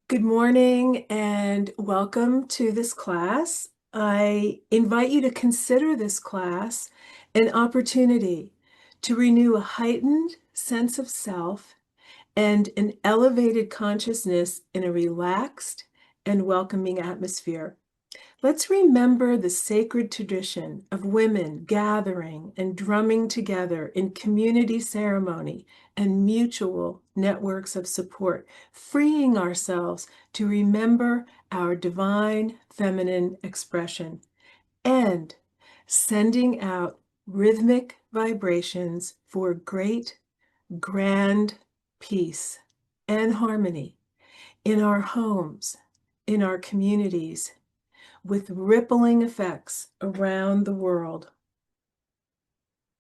Good morning and welcome to this class. I invite you to consider this class an opportunity to renew a heightened sense of self and an elevated consciousness in a relaxed and welcoming atmosphere. Let's remember the sacred tradition of women gathering and drumming together in community ceremony and mutual networks of support, freeing ourselves to remember our divine feminine expression and sending out rhythmic vibrations for great, grand peace and harmony in our homes, in our communities, with rippling effects around the world.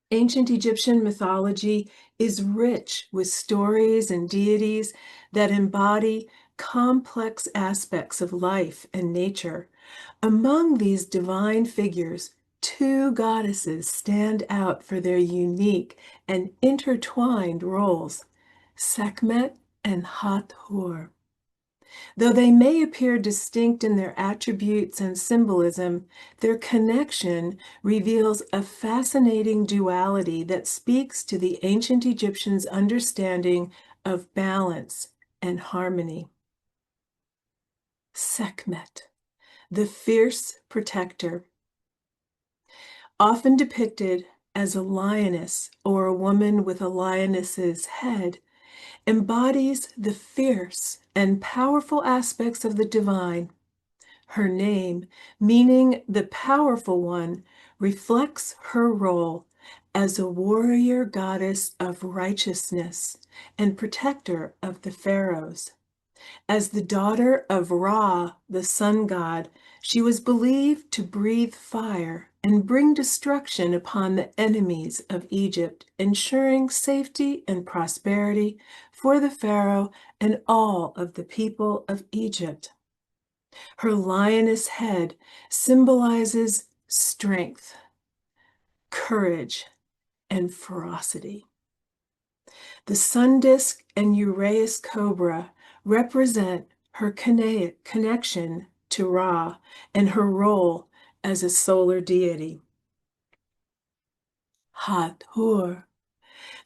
Ancient Egyptian mythology is rich with stories and deities that embody complex aspects of life and nature. Among these divine figures, two goddesses stand out for their unique and intertwined roles, Sekhmet and Hathor. Though they may appear distinct in their attributes and symbolism, their connection reveals a fascinating duality that speaks to the ancient Egyptians' understanding of balance and harmony. Sekhmet, the fierce protector, often depicted as a lioness or a woman with a lioness's head, embodies the fierce and powerful aspects of the divine. Her name, meaning the powerful one, reflects her role as a warrior goddess of righteousness and protector of the pharaohs. As the daughter of Ra, the sun god, she was believed to breathe fire and bring destruction upon the enemies of Egypt, ensuring safety and prosperity for the pharaoh and all of the people of Egypt. Her lioness head symbolizes strength, courage, and ferocity. The sun disk and Uraeus cobra represent her connection to Ra and her role as a solar deity. Hathor,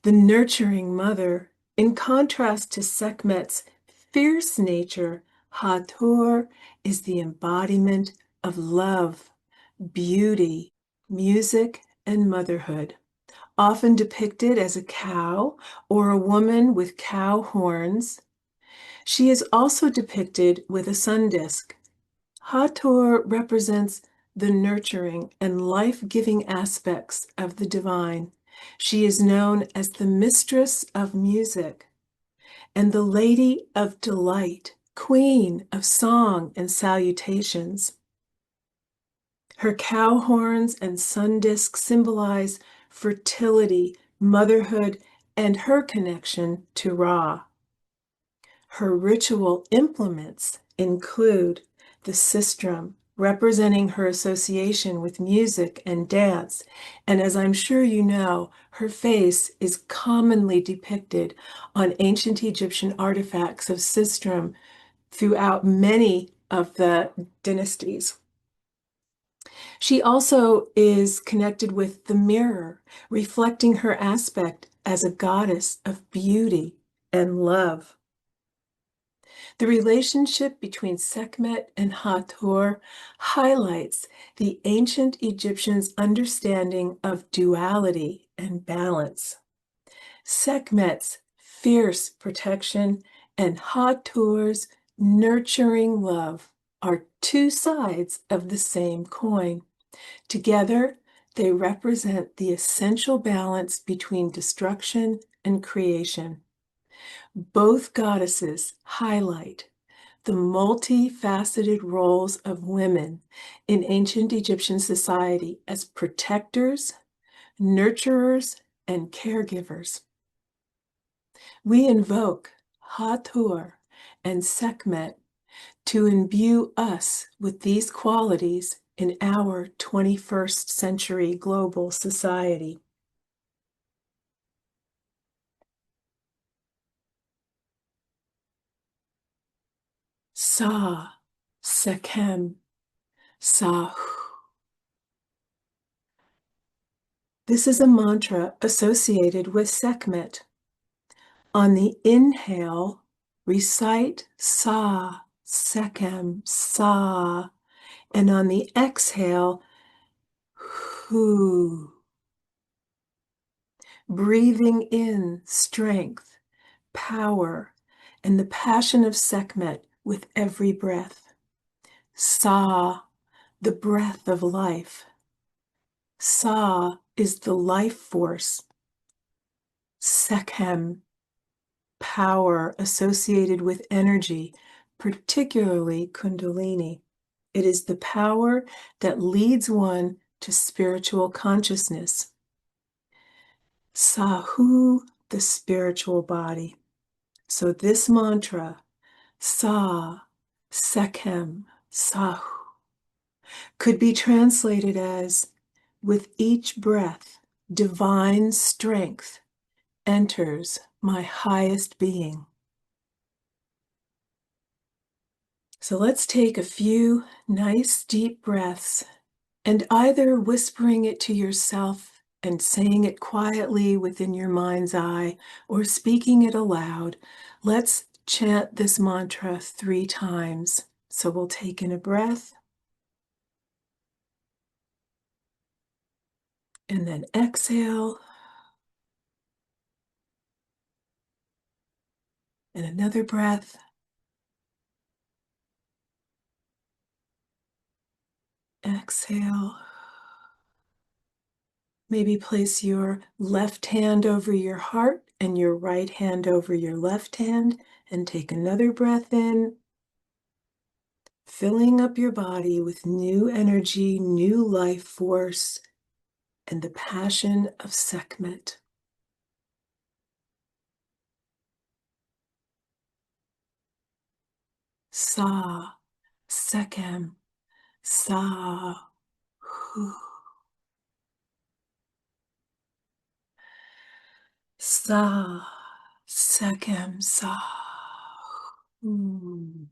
the nurturing mother, in contrast to Sekhmet's fierce nature, Hathor is the embodiment of love, beauty, music, and motherhood. Often depicted as a cow or a woman with cow horns, she is also depicted with a sun disk. Hathor represents the nurturing and life-giving aspects of the divine. She is known as the mistress of music and the lady of delight, queen of song and salutations. Her cow horns and sun disk symbolize fertility, motherhood, and her connection to Ra. Her ritual implements include the sistrum, representing her association with music and dance, and as I'm sure you know, her face is commonly depicted on ancient Egyptian artifacts of sistrum throughout many of the dynasties. She also is connected with the mirror, reflecting her aspect as a goddess of beauty and love. The relationship between Sekhmet and Hathor highlights the ancient Egyptians' understanding of duality and balance. Sekhmet's fierce protection and Hathor's nurturing love are two sides of the same coin. Together, they represent the essential balance between destruction and creation. Both goddesses highlight the multifaceted roles of women in ancient Egyptian society as protectors, nurturers, and caregivers. We invoke Hathor and Sekhmet to imbue us with these qualities in our 21st century global society. Sa, Sekhem, Sa. This is a mantra associated with Sekhmet. On the inhale, recite Sa, Sekhem, Sa, and on the exhale, Hu. Breathing in strength, power, and the passion of Sekhmet with every breath. Sa, the breath of life. Sa is the life force. Sekhem, power associated with energy, particularly Kundalini. It is the power that leads one to spiritual consciousness. Sahu, the spiritual body. So this mantra, Sa, Sekhem, Sahu, could be translated as, with each breath, divine strength enters my highest being. So let's take a few nice deep breaths, and either whispering it to yourself and saying it quietly within your mind's eye or speaking it aloud, let's chant this mantra 3 times. So we'll take in a breath and then exhale, and another breath, exhale. Maybe place your left hand over your heart and your right hand over your left hand, and take another breath in, filling up your body with new energy, new life force, and the passion of Sekhmet. Sa, Sekhem, Sa, Hu. Sa, Sekhem, Sa, Hu.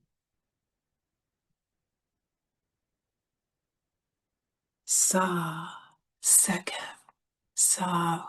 Sa, Sekhem, Sa.